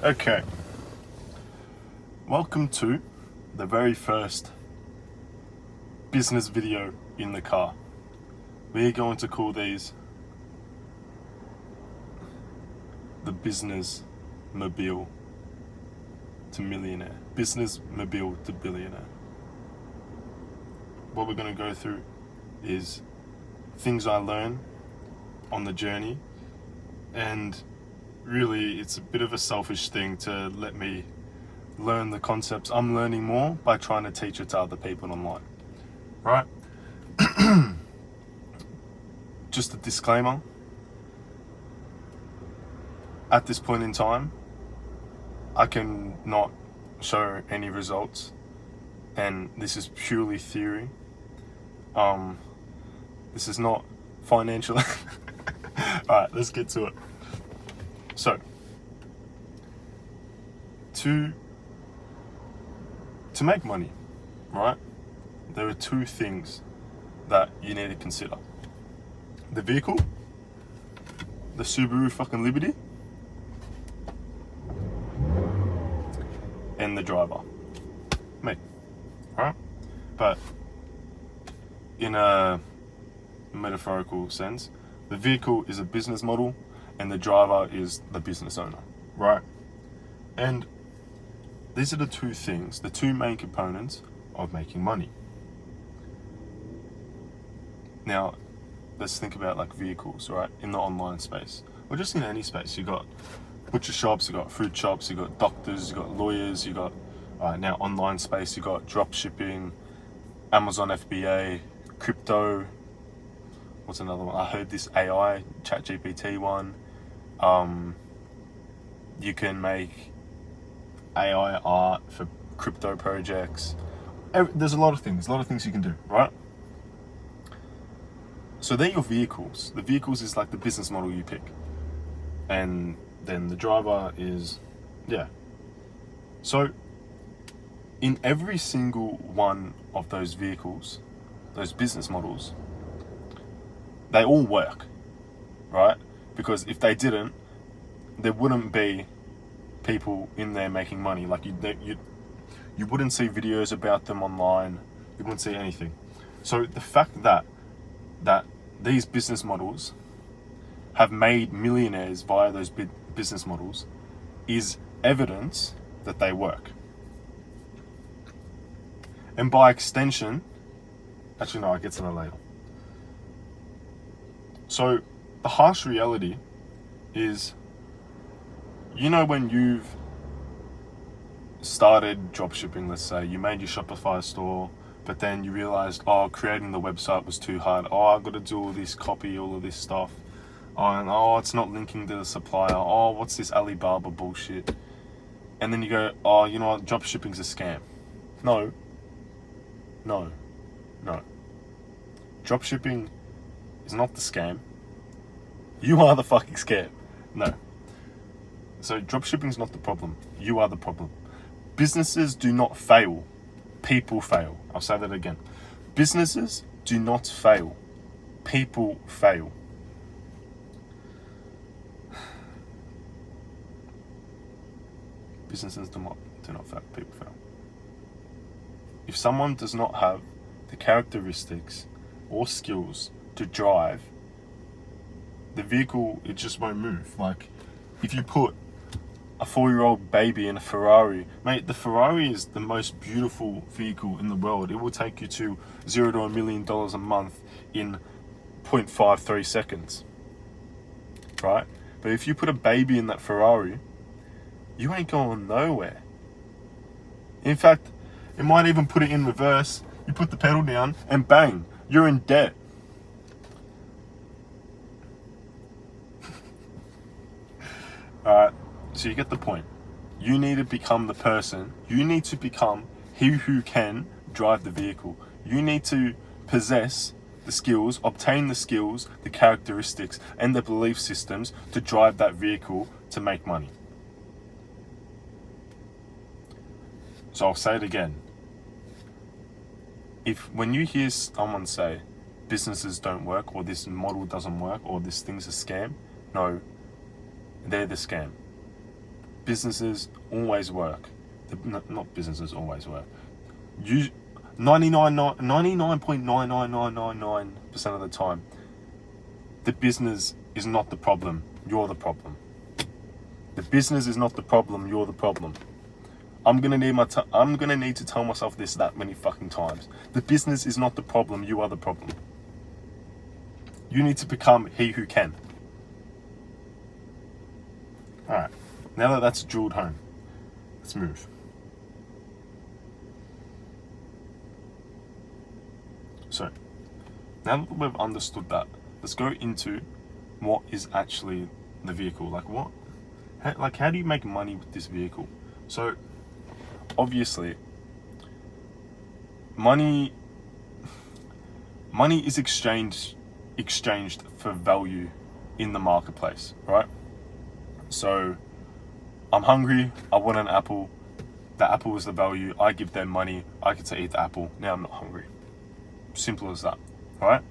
Okay. Welcome to the very first business video in the car. We're going to call these the business mobile to millionaire. Business mobile to billionaire. What we're going to go through is things I learn on the journey, and really it's a bit of a selfish thing to let me learn the concepts I'm learning more by trying to teach it to other people online, right? Just a disclaimer, at this point in time I can not show any results, and this is purely theory. This is not financial. Alright, let's get to it. So, to make money, right, there are two things that you need to consider. The vehicle, the Subaru fucking Liberty, and the driver, me, right? But in a metaphorical sense, the vehicle is a business model and the driver is the business owner, right? And these are the two things, the two main components of making money. Now, let's think about like vehicles, right? In the online space, or just in any space. You got butcher shops, you got food shops, you got doctors, you got lawyers, you got now online space, you got drop shipping, Amazon FBA, crypto. What's another one? I heard this AI, ChatGPT one. You can make AI art for crypto projects. There's a lot of things you can do, right? So they're your vehicles. The vehicles is like the business model you pick. And then the driver is, yeah. So in every single one of those vehicles, those business models, they all work, right? Because if they didn't, there wouldn't be people in there making money. Like you wouldn't see videos about them online. You wouldn't see anything. So the fact that these business models have made millionaires via those business models is evidence that they work. And by extension, actually no, I'll get to that later. So the harsh reality is, you know, when you've started dropshipping, let's say, you made your Shopify store, but then you realized, creating the website was too hard. I've got to do all this copy, all of this stuff. And it's not linking to the supplier. What's this Alibaba bullshit? And then you go, you know what, dropshipping's a scam. No. Dropshipping is not the scam. You are the fucking scam. No. So dropshipping is not the problem. You are the problem. Businesses do not fail. People fail. I'll say that again. Businesses do not fail. People fail. Businesses do not fail. People fail. If someone does not have the characteristics or skills to drive the vehicle, it just won't move. Like, if you put a 4-year-old baby in a Ferrari, mate, the Ferrari is the most beautiful vehicle in the world. It will take you to $0 to $1 million a month in 0.53 seconds, right? But if you put a baby in that Ferrari, you ain't going nowhere. In fact, it might even put it in reverse. You put the pedal down and bang, you're in debt. Alright, so you get the point. You need to become the person. You need to become he who can drive the vehicle. You need to possess the skills, obtain the skills, the characteristics, and the belief systems to drive that vehicle to make money. So I'll say it again. When you hear someone say businesses don't work, or this model doesn't work, or this thing's a scam, no, they're the scam. businesses always work. Not businesses always work. 99.99999% of the time, the business is not the problem. You're the problem. The business is not the problem. You're the problem. I'm gonna need to tell myself this that many fucking times. The business is not the problem. You are the problem. You need to become he who can. All right. Now that that's drilled home, let's move. So, now that we've understood that, let's go into what is actually the vehicle. How do you make money with this vehicle? So, obviously, money is exchanged for value in the marketplace, right? So, I'm hungry, I want an apple, the apple is the value, I give them money, I get to eat the apple, now I'm not hungry. Simple as that, right?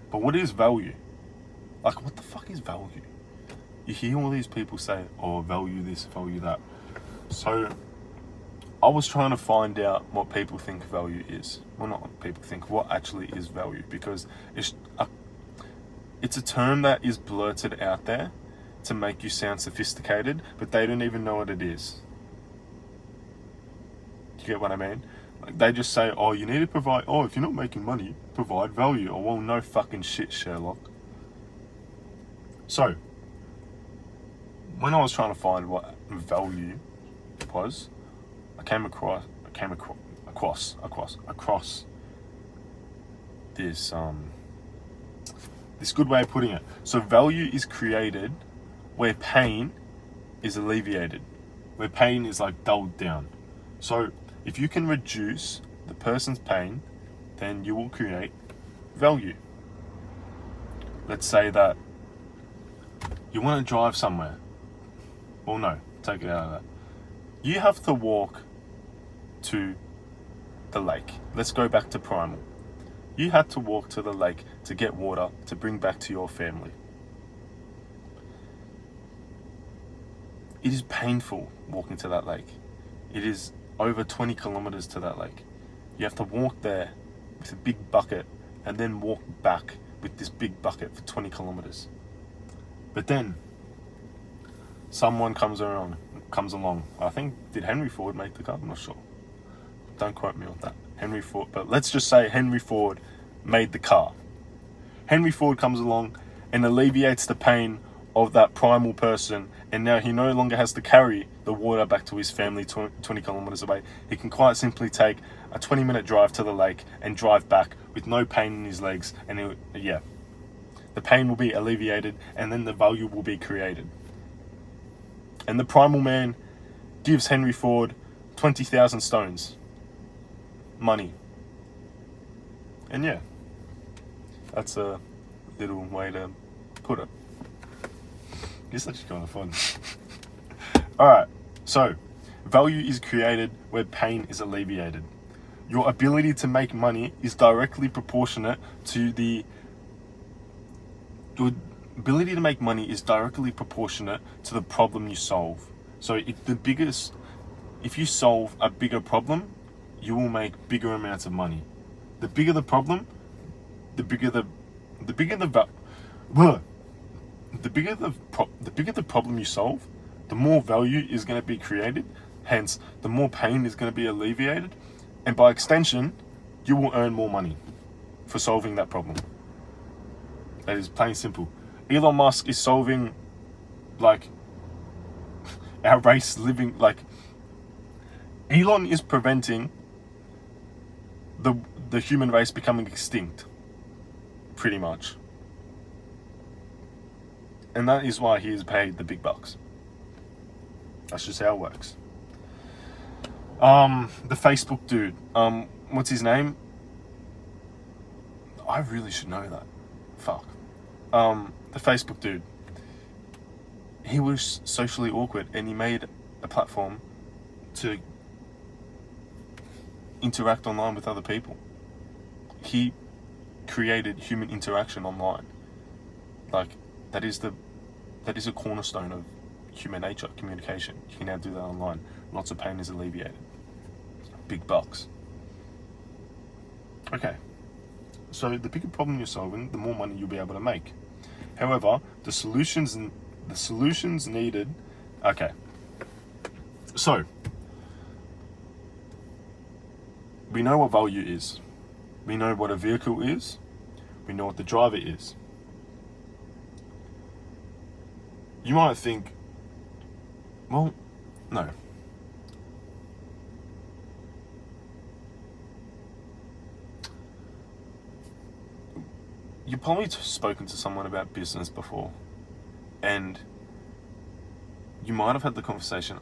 But what is value? Like, what the fuck is value? You hear all these people say, oh, value this, value that. So, I was trying to find out what people think value is. Well, not what people think, what actually is value. Because it's a term that is blurted out there to make you sound sophisticated, but they don't even know what it is. Do you get what I mean? Like, they just say, oh, you need to provide, oh, if you're not making money, provide value. Oh, well, no fucking shit, Sherlock. So, when I was trying to find what value was, I came across this good way of putting it. So value is created where pain is alleviated, where pain is like dulled down. So if you can reduce the person's pain, then you will create value. Let's say that you want to drive somewhere. Well, no, take it out of that. You have to walk to the lake. Let's go back to primal. You had to walk to the lake to get water to bring back to your family. It is painful walking to that lake. It is over 20 kilometers to that lake. You have to walk there with a big bucket and then walk back with this big bucket for 20 kilometers. But then someone comes along. I think, did Henry Ford make the car? I'm not sure. Don't quote me on that. Henry Ford, but let's just say Henry Ford made the car. Henry Ford comes along and alleviates the pain of that primal person, and now he no longer has to carry the water back to his family 20 kilometers away. He can quite simply take a 20-minute drive to the lake and drive back with no pain in his legs, and the pain will be alleviated, and then the value will be created. And the primal man gives Henry Ford 20,000 stones. Money. And yeah, that's a little way to put it. It's actually kind of fun. Alright, so value is created where pain is alleviated. Your ability to make money is directly proportionate to the problem you solve. So if you solve a bigger problem, you will make bigger amounts of money. The bigger the problem, the bigger the problem you solve, the more value is going to be created. Hence, the more pain is going to be alleviated, and by extension, you will earn more money for solving that problem. That is plain simple. Elon Musk is solving, like, our race living, like, Elon is preventing the human race becoming extinct, pretty much. And that is why he is paid the big bucks. That's just how it works. The Facebook dude, what's his name? I really should know that. Fuck. The Facebook dude. He was socially awkward, and he made a platform to interact online with other people. He created human interaction online. Like, that is a cornerstone of human nature, communication. You can now do that online. Lots of pain is alleviated. Big bucks. Okay. So the bigger problem you're solving, the more money you'll be able to make. However, the solutions needed. Okay. So we know what value is. We know what a vehicle is. We know what the driver is. You might think, well, no. You've probably spoken to someone about business before, and you might have had the conversation,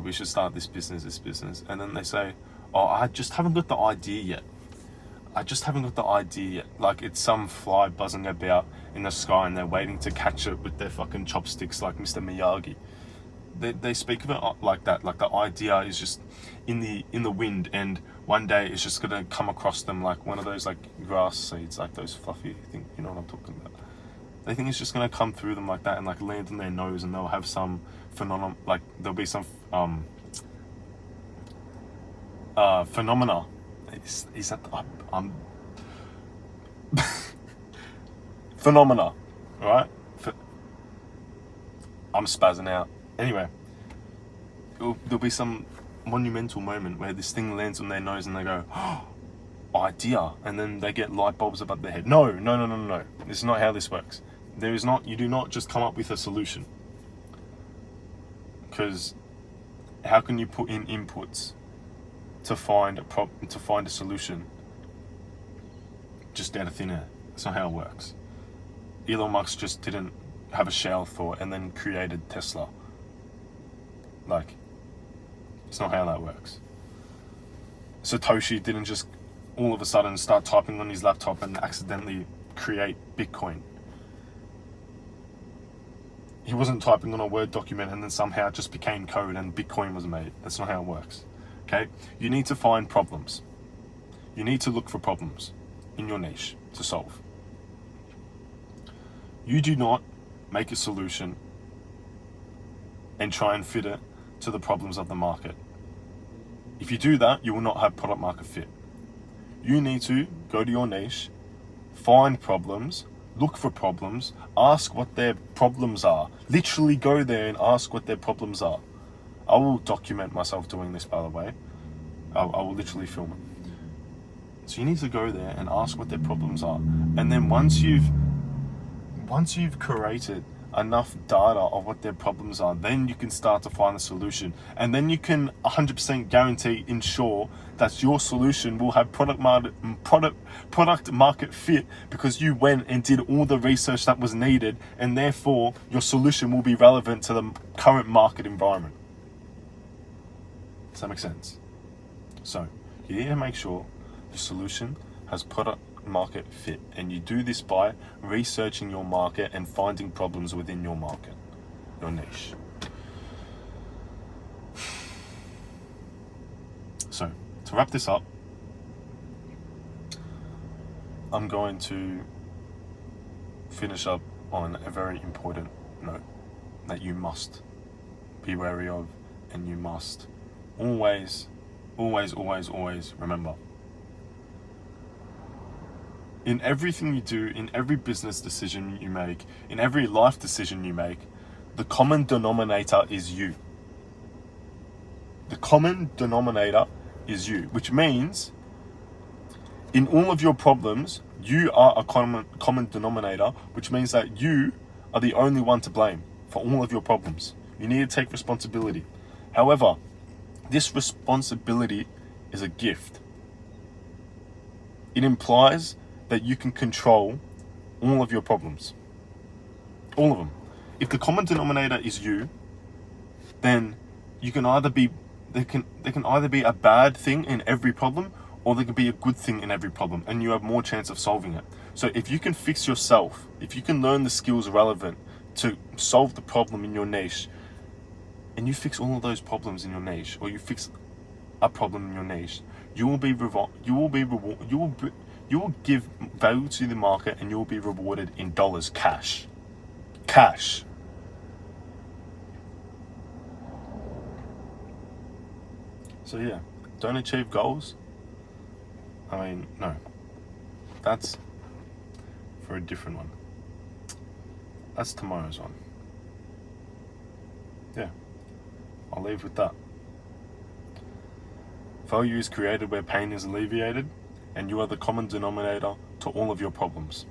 we should start this business. And then they say, I just haven't got the idea yet. Like it's some fly buzzing about in the sky and they're waiting to catch it with their fucking chopsticks like Mr. Miyagi. They speak of it like that, like the idea is just in the wind, and one day it's just gonna come across them like one of those like grass seeds, like those fluffy things, you know what I'm talking about. They think it's just gonna come through them like that and like land on their nose, and they'll have some phenomenon, like there'll be some phenomena. Is that phenomena, right? I'm spazzing out. Anyway, there'll be some monumental moment where this thing lands on their nose and they go, idea, and then they get light bulbs above their head. No. This is not how this works. You do not just come up with a solution. Because how can you put in inputs to find a solution just out of thin air? That's not how it works. Elon Musk just didn't have a shower thought and then created Tesla. Like, it's not how that works. Satoshi didn't just all of a sudden start typing on his laptop and accidentally create Bitcoin. He wasn't typing on a Word document and then somehow it just became code and Bitcoin was made. That's not how it works. Okay? You need to find problems. You need to look for problems in your niche to solve. You do not make a solution and try and fit it to the problems of the market. If you do that, you will not have product market fit. You need to go to your niche, find problems, look for problems, ask what their problems are. Literally go there and ask what their problems are. I will document myself doing this, by the way. I will literally film it. So you need to go there and ask what their problems are. And then once you've created enough data of what their problems are, then you can start to find a solution. And then you can 100% ensure that your solution will have product market fit, because you went and did all the research that was needed, and therefore your solution will be relevant to the current market environment. Does that make sense? So you need to make sure your solution has product market fit, and you do this by researching your market and finding problems within your market, your niche. So to wrap this up, I'm going to finish up on a very important note that you must be wary of, and you must always remember. In everything you do, in every business decision you make, in every life decision you make, the common denominator is you. The common denominator is you, which means in all of your problems, you are a common denominator, which means that you are the only one to blame for all of your problems. You need to take responsibility. However, this responsibility is a gift. It implies that you can control all of your problems. All of them. If the common denominator is you, then you can either be, there can either be a bad thing in every problem, or there can be a good thing in every problem, and you have more chance of solving it. So if you can fix yourself, if you can learn the skills relevant to solve the problem in your niche, and you fix all of those problems in your niche, or you fix a problem in your niche, you will give value to the market, and you will be rewarded in dollars, cash. So yeah, don't achieve goals. I mean, no. That's for a different one. That's tomorrow's one. Yeah, I'll leave with that. Value is created where pain is alleviated, and you are the common denominator to all of your problems.